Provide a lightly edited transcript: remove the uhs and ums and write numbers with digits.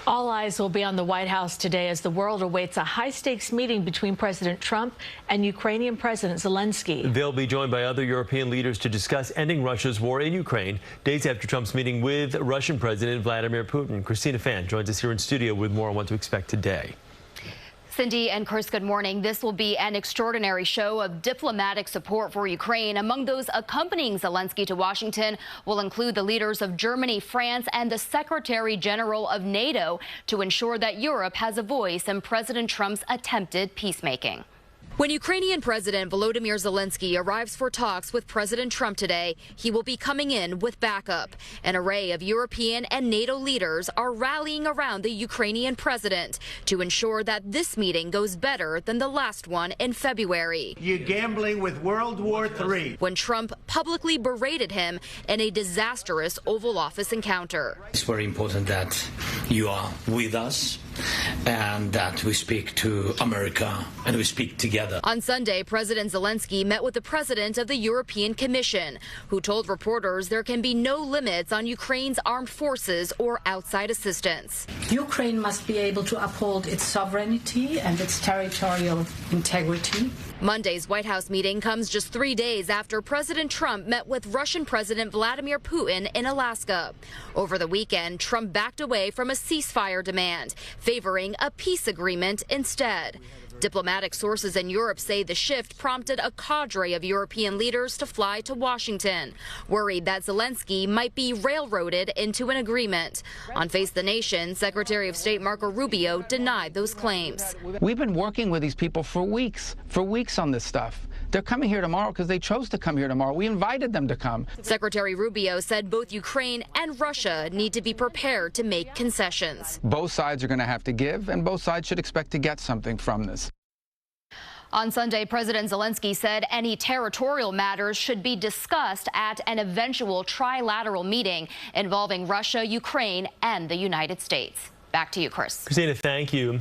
All eyes will be on the White House today as the world awaits a high-stakes meeting between President Trump and Ukrainian President Zelenskyy. They'll be joined by other European leaders to discuss ending Russia's war in Ukraine, days after Trump's meeting with Russian President Vladimir Putin. Christina joins us here in studio with more on what to expect today. Cindy and Chris, good morning. This will be an extraordinary show of diplomatic support for Ukraine. Among those accompanying Zelenskyy to Washington will include the leaders of Germany, France, and the Secretary General of NATO to ensure that Europe has a voice in President Trump's attempted peacemaking. When Ukrainian President Volodymyr Zelenskyy arrives for talks with President Trump today, he will be coming in with backup. An array of European and NATO leaders are rallying around the Ukrainian president to ensure that this meeting goes better than the last one in February. You're gambling with World War III. When Trump publicly berated him in a disastrous Oval Office encounter. It's very important that you are with us and that we speak to America and we speak together. On Sunday, President Zelenskyy met with the president of the European Commission, who told reporters there can be no limits on Ukraine's armed forces or outside assistance. Ukraine must be able to uphold its sovereignty and its territorial integrity. Monday's White House meeting comes just 3 days after President Trump met with Russian President Vladimir Putin in Alaska. Over the weekend, Trump backed away from a ceasefire demand, favoring a peace agreement instead. Diplomatic sources in Europe say the shift prompted a cadre of European leaders to fly to Washington, worried that Zelenskyy might be railroaded into an agreement. On Face the Nation, Secretary of State Marco Rubio denied those claims. We've been working with these people for weeks on this stuff. They're coming here tomorrow because they chose to come here tomorrow. We invited them to come. Secretary Rubio said both Ukraine and Russia need to be prepared to make concessions. Both sides are going to have to give, and both sides should expect to get something from this. On Sunday, President Zelenskyy said any territorial matters should be discussed at an eventual trilateral meeting involving Russia, Ukraine, and the United States. Back to you, Chris. Christina, thank you.